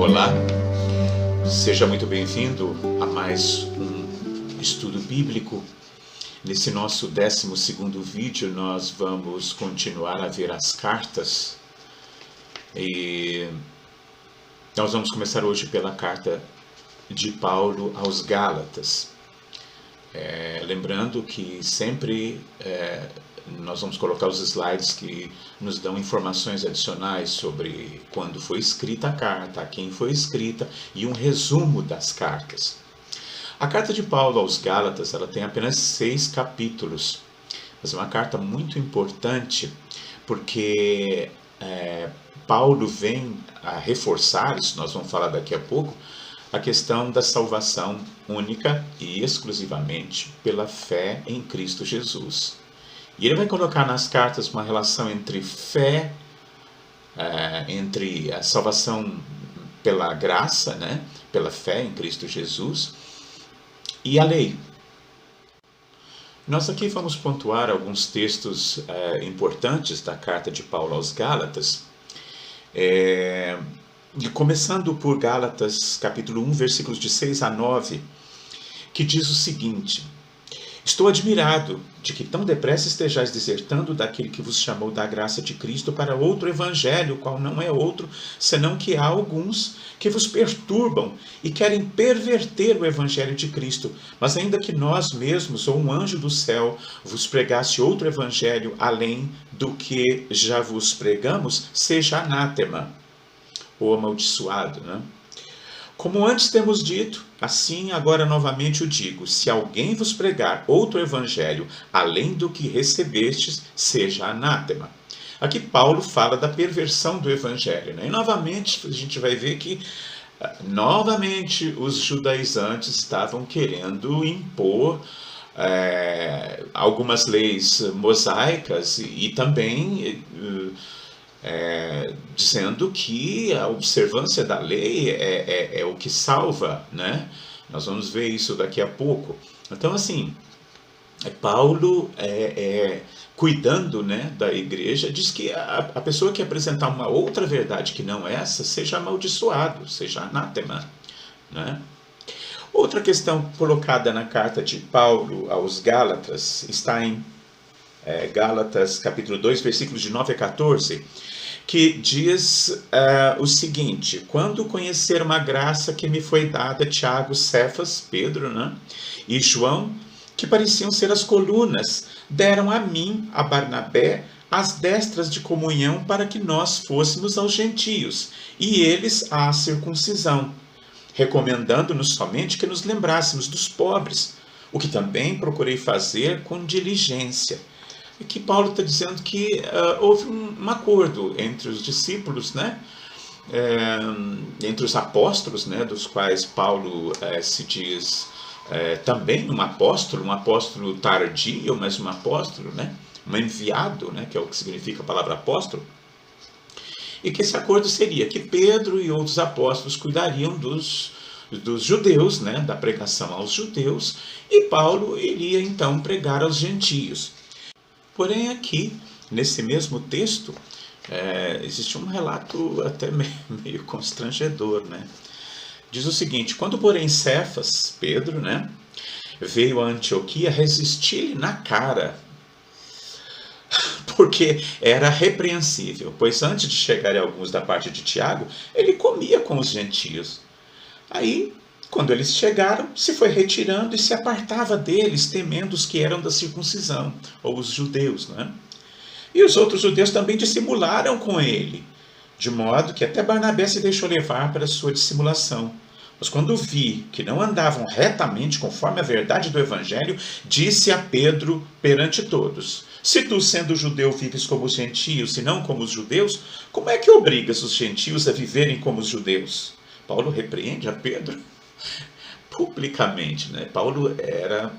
Olá, seja muito bem-vindo a mais um estudo bíblico. Nesse nosso 12º vídeo nós vamos continuar a ver as cartas e nós vamos começar hoje pela carta de Paulo aos Gálatas. Lembrando que sempre nós vamos colocar os slides que nos dão informações adicionais sobre quando foi escrita a carta, a quem foi escrita e um resumo das cartas. A carta de Paulo aos Gálatas ela tem apenas 6 capítulos, mas é uma carta muito importante porque Paulo vem a reforçar, isso nós vamos falar daqui a pouco, a questão da salvação única e exclusivamente pela fé em Cristo Jesus. E ele vai colocar nas cartas uma relação entre fé, entre a salvação pela graça, né, pela fé em Cristo Jesus, e a lei. Nós aqui vamos pontuar alguns textos importantes da carta de Paulo aos Gálatas, começando por Gálatas capítulo 1, versículos de 6 a 9, que diz o seguinte: Estou admirado de que tão depressa estejais desertando daquele que vos chamou da graça de Cristo para outro evangelho, qual não é outro, senão que há alguns que vos perturbam e querem perverter o evangelho de Cristo. Mas ainda que nós mesmos, ou um anjo do céu, vos pregasse outro evangelho além do que já vos pregamos, seja anátema, ou amaldiçoado, né? Como antes temos dito, assim agora novamente o digo, se alguém vos pregar outro evangelho além do que recebestes, seja anátema. Aqui Paulo fala da perversão do evangelho, né? E novamente a gente vai ver que novamente os judaizantes estavam querendo impor algumas leis mosaicas e também dizendo que a observância da lei é o que salva, né? Nós vamos ver isso daqui a pouco. Então, assim, Paulo, cuidando, né, da igreja, diz que a pessoa que apresentar uma outra verdade que não essa, seja amaldiçoado, seja anátema, né? Outra questão colocada na carta de Paulo aos Gálatas está em Gálatas capítulo 2, versículos de 9 a 14, que diz o seguinte: quando conhecer uma graça que me foi dada, Tiago, Cefas, Pedro, né, e João, que pareciam ser as colunas, deram a mim, a Barnabé, as destras de comunhão para que nós fôssemos aos gentios, e eles à circuncisão, recomendando-nos somente que nos lembrássemos dos pobres, o que também procurei fazer com diligência. Aqui Paulo está dizendo que houve um acordo entre os discípulos, né? Entre os apóstolos, né? Dos quais Paulo se diz também um apóstolo tardio, mas um apóstolo, né? Um enviado, né? Que é o que significa a palavra apóstolo. E que esse acordo seria que Pedro e outros apóstolos cuidariam dos judeus, né? Da pregação aos judeus, e Paulo iria então pregar aos gentios. Porém, aqui, nesse mesmo texto, existe um relato até meio constrangedor, né? Diz o seguinte: quando, porém, Cefas, Pedro, né, veio a Antioquia, resisti-lhe na cara, porque era repreensível, pois antes de chegarem alguns da parte de Tiago, ele comia com os gentios. Aí, quando eles chegaram, se foi retirando e se apartava deles, temendo os que eram da circuncisão, ou os judeus, né? E os outros judeus também dissimularam com ele, de modo que até Barnabé se deixou levar para sua dissimulação. Mas quando vi que não andavam retamente conforme a verdade do evangelho, disse a Pedro perante todos: se tu, sendo judeu, vives como os gentios e não como os judeus, como é que obrigas os gentios a viverem como os judeus? Paulo repreende a Pedro publicamente, né? Paulo era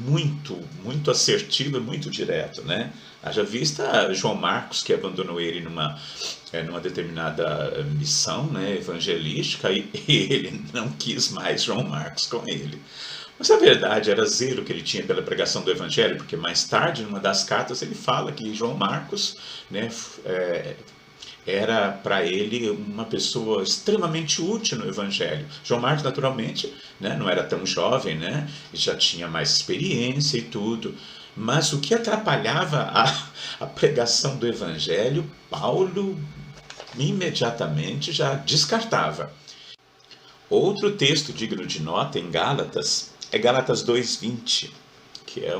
muito assertivo e muito direto, né? Haja vista João Marcos, que abandonou ele numa determinada missão, né, evangelística, e ele não quis mais João Marcos com ele. Mas a verdade era zelo que ele tinha pela pregação do evangelho, porque mais tarde, numa das cartas, ele fala que João Marcos, né, era para ele uma pessoa extremamente útil no Evangelho. João Marcos, naturalmente, né, não era tão jovem, né, já tinha mais experiência e tudo, mas o que atrapalhava a pregação do Evangelho, Paulo imediatamente já descartava. Outro texto digno de nota em Gálatas é Gálatas 2:20, que é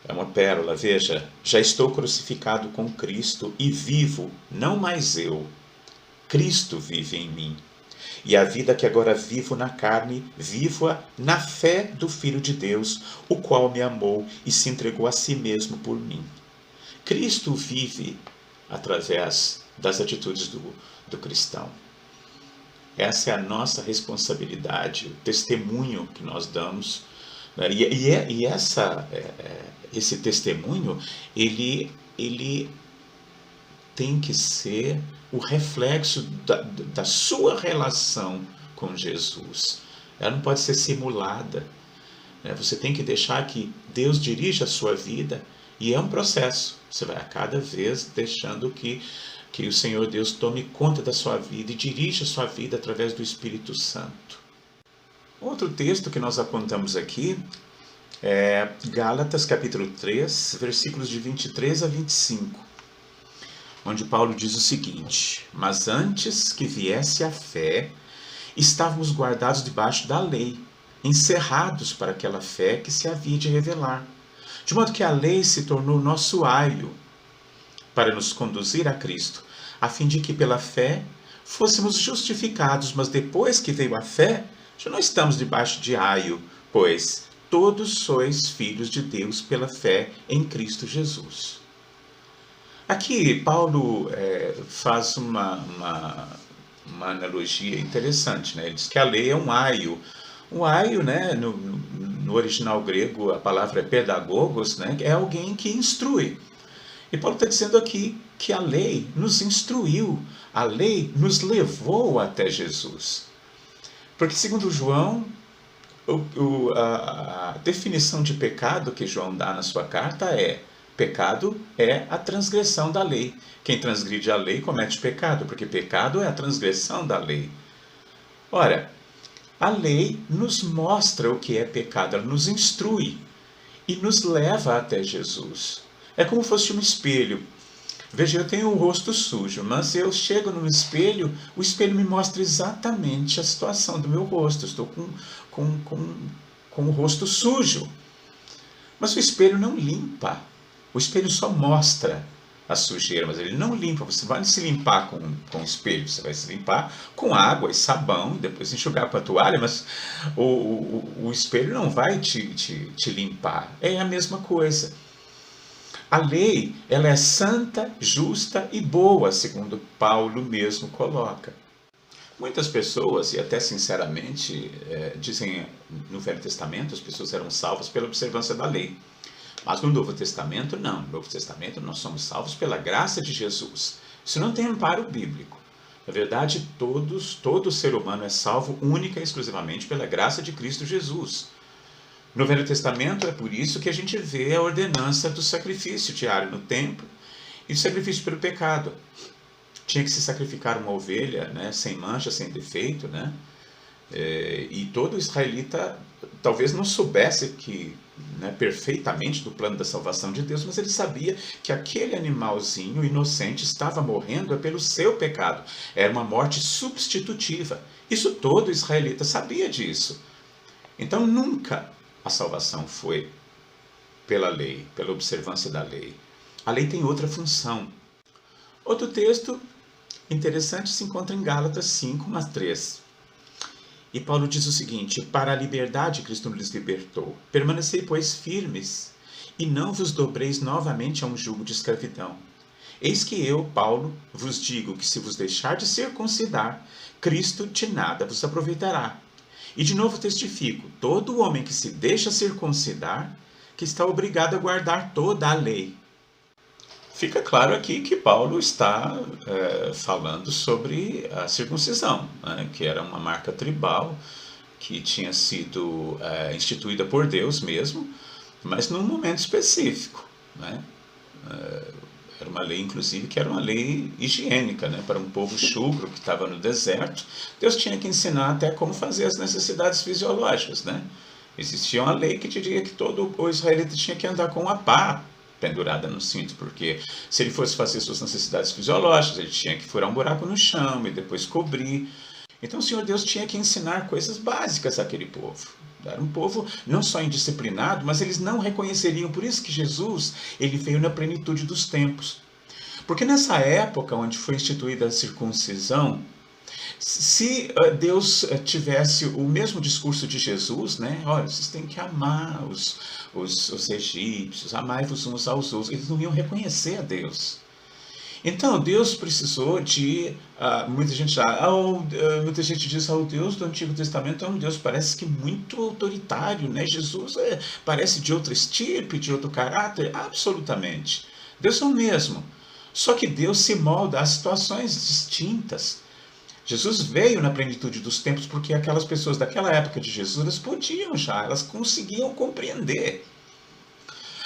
uma pérola. Veja: já estou crucificado com Cristo e vivo, não mais eu. Cristo vive em mim. E a vida que agora vivo na carne, vivo-a na fé do Filho de Deus, o qual me amou e se entregou a si mesmo por mim. Cristo vive através das atitudes do cristão. Essa é a nossa responsabilidade, o testemunho que nós damos. Né? Esse testemunho, ele tem que ser o reflexo da sua relação com Jesus. Ela não pode ser simulada. Né? Você tem que deixar que Deus dirija a sua vida, e é um processo. Você vai a cada vez deixando que o Senhor Deus tome conta da sua vida e dirija a sua vida através do Espírito Santo. Outro texto que nós apontamos aqui é Gálatas capítulo 3, versículos de 23 a 25, onde Paulo diz o seguinte: mas antes que viesse a fé, estávamos guardados debaixo da lei, encerrados para aquela fé que se havia de revelar. De modo que a lei se tornou nosso aio para nos conduzir a Cristo, a fim de que pela fé fôssemos justificados. Mas depois que veio a fé, já não estamos debaixo de aio, pois todos sois filhos de Deus pela fé em Cristo Jesus. Aqui Paulo faz uma analogia interessante, né? Ele diz que a lei é um aio. Um aio, né, no original grego, a palavra é pedagogos, né, é alguém que instrui. E Paulo está dizendo aqui que a lei nos instruiu, a lei nos levou até Jesus. Porque, segundo João, a definição de pecado que João dá na sua carta é: pecado é a transgressão da lei. Quem transgride a lei comete pecado, porque pecado é a transgressão da lei. Ora, a lei nos mostra o que é pecado, ela nos instrui e nos leva até Jesus. É como se fosse um espelho. Veja, eu tenho o rosto sujo, mas eu chego no espelho, o espelho me mostra exatamente a situação do meu rosto. Eu estou com o rosto sujo. Mas o espelho não limpa. O espelho só mostra a sujeira, mas ele não limpa. Você vai se limpar com o espelho, você vai se limpar com água e sabão, depois enxugar com a toalha, mas o espelho não vai te limpar. É a mesma coisa. A lei, ela é santa, justa e boa, segundo Paulo mesmo coloca. Muitas pessoas, e até sinceramente, dizem no Velho Testamento as pessoas eram salvas pela observância da lei. Mas no Novo Testamento, não. No Novo Testamento nós somos salvos pela graça de Jesus. Isso não tem amparo bíblico. Na verdade, todo ser humano é salvo única e exclusivamente pela graça de Cristo Jesus. No Velho Testamento é por isso que a gente vê a ordenança do sacrifício diário no templo e do sacrifício pelo pecado. Tinha que se sacrificar uma ovelha, né, sem mancha, sem defeito, né? E todo israelita talvez não soubesse perfeitamente do plano da salvação de Deus, mas ele sabia que aquele animalzinho inocente estava morrendo pelo seu pecado. Era uma morte substitutiva. Isso todo israelita sabia disso. Então nunca a salvação foi pela lei, pela observância da lei. A lei tem outra função. Outro texto interessante se encontra em Gálatas 5:3. E Paulo diz o seguinte: para a liberdade Cristo nos libertou. Permanecei, pois, firmes, e não vos dobreis novamente a um jugo de escravidão. Eis que eu, Paulo, vos digo que se vos deixar de circuncidar, Cristo de nada vos aproveitará. E de novo testifico: todo homem que se deixa circuncidar, que está obrigado a guardar toda a lei. Fica claro aqui que Paulo está falando sobre a circuncisão, né, que era uma marca tribal que tinha sido instituída por Deus mesmo, mas num momento específico, né? Era uma lei, inclusive, que era uma lei higiênica, né? Para um povo chúgro que estava no deserto, Deus tinha que ensinar até como fazer as necessidades fisiológicas, né? Existia uma lei que diria que todo o israelita tinha que andar com uma pá pendurada no cinto, porque se ele fosse fazer suas necessidades fisiológicas, ele tinha que furar um buraco no chão e depois cobrir. Então o Senhor Deus tinha que ensinar coisas básicas àquele povo. Era um povo não só indisciplinado, mas eles não reconheceriam. Por isso que Jesus, ele veio na plenitude dos tempos. Porque nessa época onde foi instituída a circuncisão, se Deus tivesse o mesmo discurso de Jesus, né? Olha, vocês têm que amar os egípcios, amai-vos uns aos outros. Eles não iam reconhecer a Deus. Então, Deus precisou de... muita gente diz que o Deus do Antigo Testamento é um Deus, parece que muito autoritário, né? Jesus parece de outra estirpe, de outro caráter, absolutamente. Deus é o mesmo. Só que Deus se molda a situações distintas. Jesus veio na plenitude dos tempos porque aquelas pessoas daquela época de Jesus, elas podiam já, elas conseguiam compreender.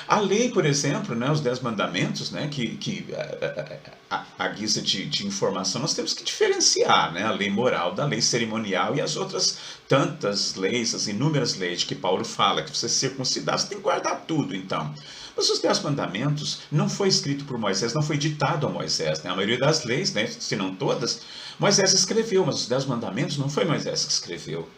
A lei, por exemplo, né, os 10 mandamentos, né, que a guisa de informação, nós temos que diferenciar, né, a lei moral da lei cerimonial e as outras tantas leis, as inúmeras leis que Paulo fala, que você circuncidar, você tem que guardar tudo, então. Mas os 10 mandamentos não foi escrito por Moisés, não foi ditado a Moisés, né? A maioria das leis, né, se não todas, Moisés escreveu, mas os 10 mandamentos não foi Moisés que escreveu.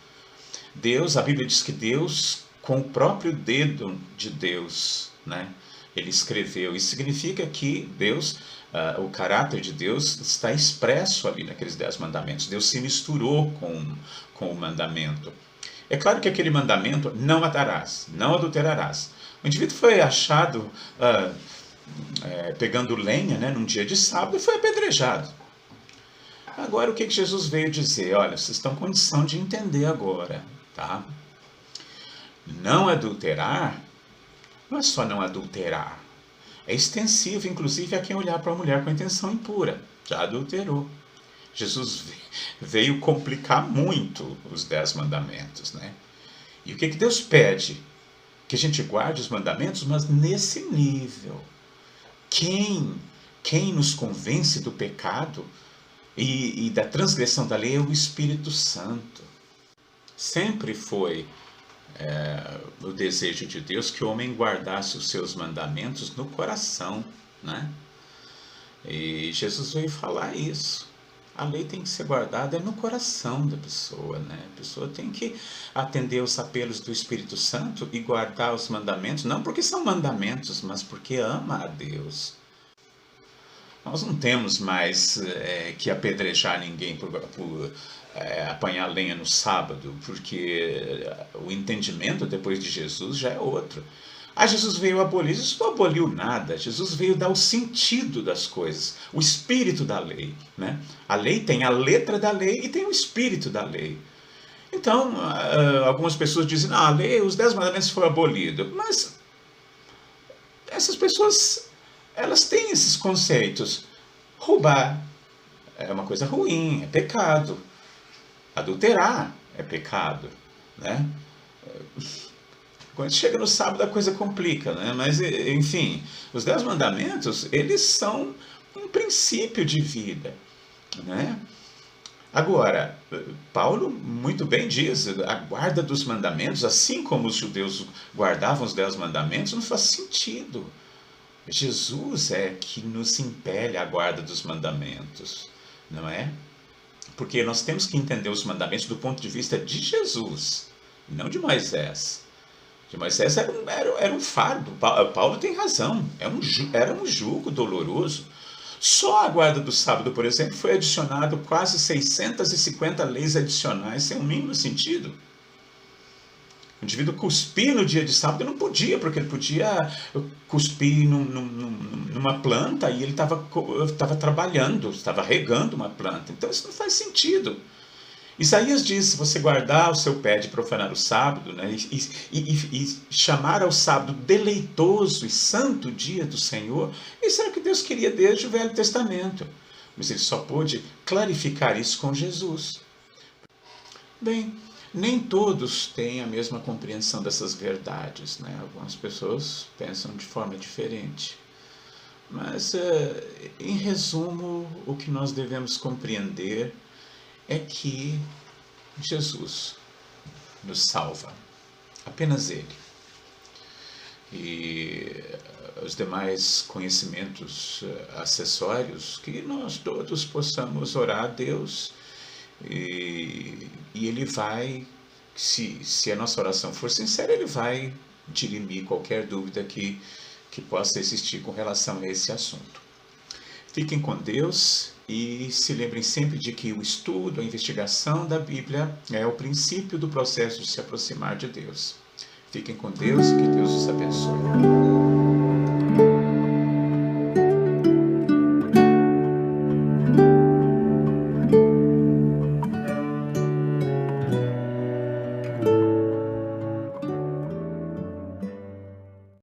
Deus, a Bíblia diz que Deus, com o próprio dedo de Deus, né, ele escreveu. Isso significa que Deus, o caráter de Deus está expresso ali naqueles 10 mandamentos. Deus se misturou com o mandamento. É claro que aquele mandamento, não matarás, não adulterarás. O indivíduo foi achado pegando lenha, né, num dia de sábado e foi apedrejado. Agora, o que Jesus veio dizer? Olha, vocês estão em condição de entender agora, tá? Não adulterar não é só não adulterar. É extensivo, inclusive, a quem olhar para uma mulher com intenção impura. Já adulterou. Jesus veio complicar muito os 10 mandamentos, né? E o que Deus pede? Que a gente guarde os mandamentos, mas nesse nível. Quem nos convence do pecado e da transgressão da lei é o Espírito Santo. Sempre foi o desejo de Deus que o homem guardasse os seus mandamentos no coração, né? E Jesus veio falar isso. A lei tem que ser guardada no coração da pessoa, né? A pessoa tem que atender os apelos do Espírito Santo e guardar os mandamentos, não porque são mandamentos, mas porque ama a Deus. Nós não temos mais que apedrejar ninguém por apanhar lenha no sábado, porque o entendimento depois de Jesus já é outro. Jesus veio abolir, Jesus não aboliu nada, Jesus veio dar o sentido das coisas, o espírito da lei, né? A lei tem a letra da lei e tem o espírito da lei. Então, algumas pessoas dizem, a lei, os 10 mandamentos foram abolidos, mas essas pessoas, elas têm esses conceitos. Roubar é uma coisa ruim, é pecado. Adulterar é pecado, né? Quando chega no sábado a coisa complica, né? Mas, enfim, os 10 mandamentos, eles são um princípio de vida, né? Agora, Paulo muito bem diz, a guarda dos mandamentos, assim como os judeus guardavam os 10 mandamentos, não faz sentido. Jesus é que nos impele à guarda dos mandamentos, não é? Porque nós temos que entender os mandamentos do ponto de vista de Jesus, não de Moisés. De Moisés era um fardo. Paulo tem razão, era um jugo doloroso. Só a guarda do sábado, por exemplo, foi adicionado quase 650 leis adicionais, sem o mínimo sentido. O indivíduo cuspir no dia de sábado não podia, porque ele podia cuspir numa planta e ele estava trabalhando, estava regando uma planta. Então isso não faz sentido. Isaías diz, se você guardar o seu pé de profanar o sábado, né, e chamar ao sábado deleitoso e santo dia do Senhor, isso era o que Deus queria desde o Velho Testamento. Mas ele só pôde clarificar isso com Jesus. Bem, nem todos têm a mesma compreensão dessas verdades, né? Algumas pessoas pensam de forma diferente. Mas, em resumo, o que nós devemos compreender é que Jesus nos salva, apenas Ele. E os demais conhecimentos acessórios, que nós todos possamos orar a Deus e Ele vai, se a nossa oração for sincera, Ele vai dirimir qualquer dúvida que possa existir com relação a esse assunto. Fiquem com Deus e se lembrem sempre de que o estudo, a investigação da Bíblia é o princípio do processo de se aproximar de Deus. Fiquem com Deus e que Deus os abençoe.